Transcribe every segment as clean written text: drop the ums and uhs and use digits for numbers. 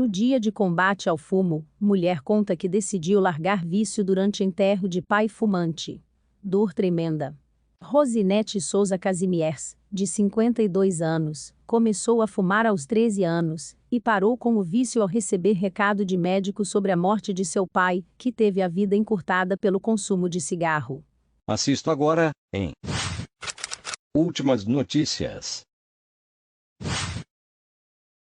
No dia de combate ao fumo, mulher conta que decidiu largar vício durante enterro de pai fumante. Dor tremenda. Rosinete Souza Casimiers, de 52 anos, começou a fumar aos 13 anos, e parou com o vício ao receber recado de médico sobre a morte de seu pai, que teve a vida encurtada pelo consumo de cigarro. Assisto agora, em Últimas Notícias.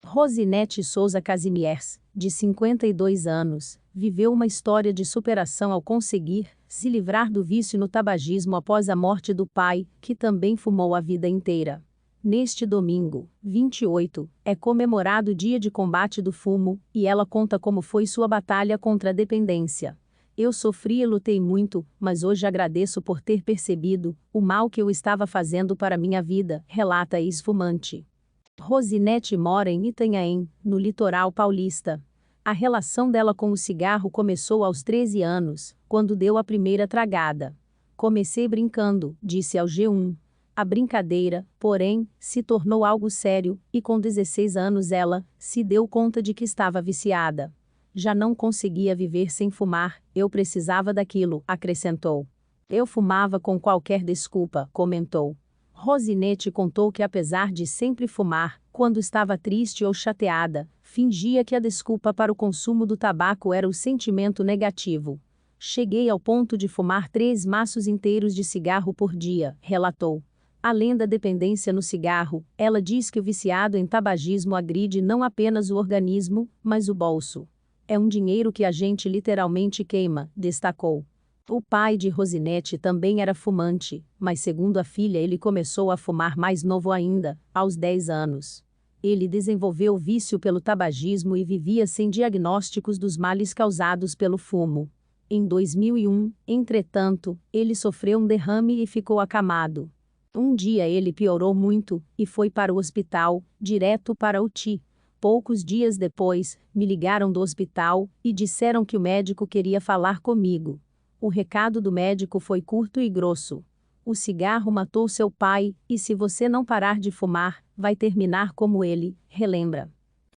Rosinete Souza Casimiers, de 52 anos, viveu uma história de superação ao conseguir se livrar do vício no tabagismo após a morte do pai, que também fumou a vida inteira. Neste domingo, 28, é comemorado o Dia de Combate do Fumo, e ela conta como foi sua batalha contra a dependência. Eu sofri e lutei muito, mas hoje agradeço por ter percebido o mal que eu estava fazendo para minha vida, relata a ex-fumante. Rosinete mora em Itanhaém, no litoral paulista. A relação dela com o cigarro começou aos 13 anos, quando deu a primeira tragada. Comecei brincando, disse ao G1. A brincadeira, porém, se tornou algo sério, e com 16 anos ela se deu conta de que estava viciada. Já não conseguia viver sem fumar, eu precisava daquilo, acrescentou. Eu fumava com qualquer desculpa, comentou. Rosinete contou que apesar de sempre fumar, quando estava triste ou chateada, fingia que a desculpa para o consumo do tabaco era o sentimento negativo. Cheguei ao ponto de fumar 3 maços inteiros de cigarro por dia, relatou. Além da dependência no cigarro, ela diz que o viciado em tabagismo agride não apenas o organismo, mas o bolso. É um dinheiro que a gente literalmente queima, destacou. O pai de Rosinete também era fumante, mas segundo a filha ele começou a fumar mais novo ainda, aos 10 anos. Ele desenvolveu o vício pelo tabagismo e vivia sem diagnósticos dos males causados pelo fumo. Em 2001, entretanto, ele sofreu um derrame e ficou acamado. Um dia ele piorou muito, e foi para o hospital, direto para a UTI. Poucos dias depois, me ligaram do hospital, e disseram que o médico queria falar comigo. O recado do médico foi curto e grosso. O cigarro matou seu pai, e se você não parar de fumar, vai terminar como ele, relembra.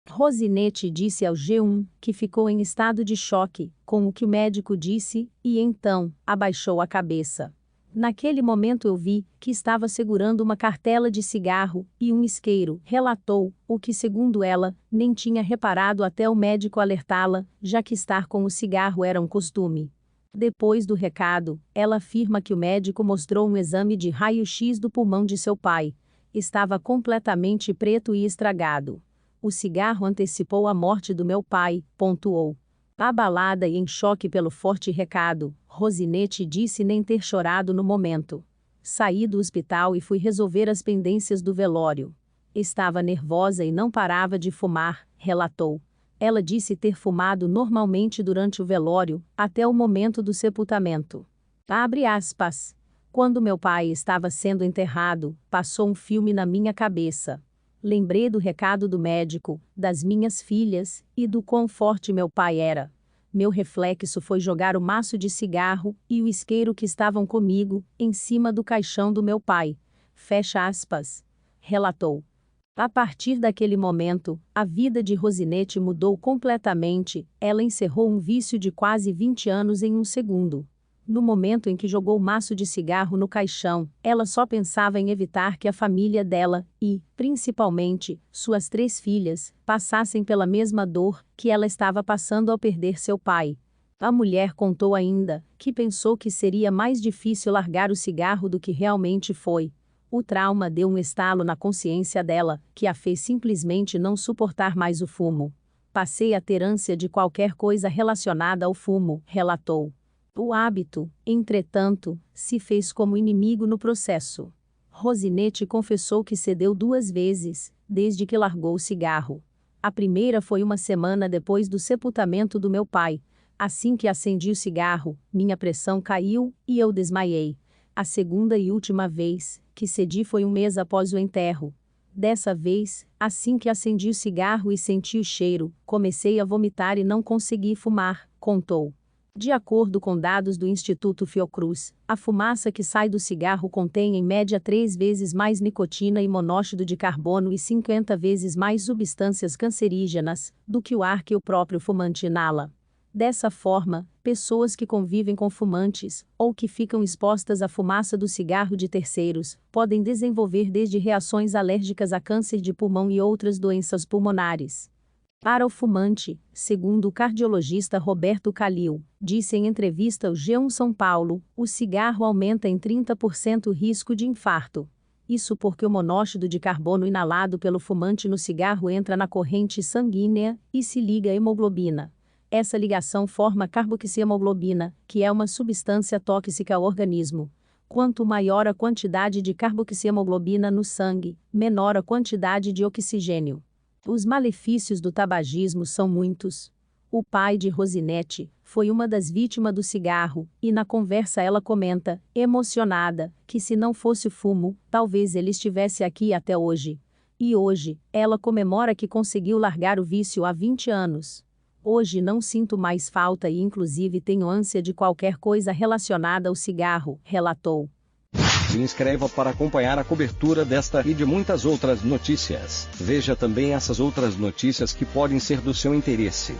Rosinete disse ao G1 que ficou em estado de choque com o que o médico disse, e então, abaixou a cabeça. Naquele momento eu vi que estava segurando uma cartela de cigarro e um isqueiro, relatou, o que segundo ela, nem tinha reparado até o médico alertá-la, já que estar com o cigarro era um costume. Depois do recado, ela afirma que o médico mostrou um exame de raio-x do pulmão de seu pai. Estava completamente preto e estragado. O cigarro antecipou a morte do meu pai, pontuou. Abalada e em choque pelo forte recado, Rosinete disse nem ter chorado no momento. Saí do hospital e fui resolver as pendências do velório. Estava nervosa e não parava de fumar, relatou. Ela disse ter fumado normalmente durante o velório, até o momento do sepultamento. Abre aspas. Quando meu pai estava sendo enterrado, passou um filme na minha cabeça. Lembrei do recado do médico, das minhas filhas, e do quão forte meu pai era. Meu reflexo foi jogar o maço de cigarro e o isqueiro que estavam comigo, em cima do caixão do meu pai. Fecha aspas. Relatou. A partir daquele momento, a vida de Rosinete mudou completamente, ela encerrou um vício de quase 20 anos em um segundo. No momento em que jogou o maço de cigarro no caixão, ela só pensava em evitar que a família dela, e, principalmente, suas 3 filhas, passassem pela mesma dor que ela estava passando ao perder seu pai. A mulher contou ainda que pensou que seria mais difícil largar o cigarro do que realmente foi. O trauma deu um estalo na consciência dela, que a fez simplesmente não suportar mais o fumo. Passei a ter ânsia de qualquer coisa relacionada ao fumo, relatou. O hábito, entretanto, se fez como inimigo no processo. Rosinete confessou que cedeu 2 vezes, desde que largou o cigarro. A primeira foi uma semana depois do sepultamento do meu pai. Assim que acendi o cigarro, minha pressão caiu, e eu desmaiei. A segunda e última vez que cedi foi um mês após o enterro. Dessa vez, assim que acendi o cigarro e senti o cheiro, comecei a vomitar e não consegui fumar, contou. De acordo com dados do Instituto Fiocruz, a fumaça que sai do cigarro contém em média 3 vezes mais nicotina e monóxido de carbono e 50 vezes mais substâncias cancerígenas do que o ar que o próprio fumante inala. Dessa forma, pessoas que convivem com fumantes, ou que ficam expostas à fumaça do cigarro de terceiros, podem desenvolver desde reações alérgicas a câncer de pulmão e outras doenças pulmonares. Para o fumante, segundo o cardiologista Roberto Calil, disse em entrevista ao G1 São Paulo, o cigarro aumenta em 30% o risco de infarto. Isso porque o monóxido de carbono inalado pelo fumante no cigarro entra na corrente sanguínea e se liga à hemoglobina. Essa ligação forma carboxihemoglobina, que é uma substância tóxica ao organismo. Quanto maior a quantidade de carboxihemoglobina no sangue, menor a quantidade de oxigênio. Os malefícios do tabagismo são muitos. O pai de Rosinete foi uma das vítimas do cigarro, e na conversa ela comenta, emocionada, que se não fosse o fumo, talvez ele estivesse aqui até hoje. E hoje, ela comemora que conseguiu largar o vício há 20 anos. Hoje não sinto mais falta e inclusive tenho ânsia de qualquer coisa relacionada ao cigarro, relatou. Se inscreva para acompanhar a cobertura desta e de muitas outras notícias. Veja também essas outras notícias que podem ser do seu interesse.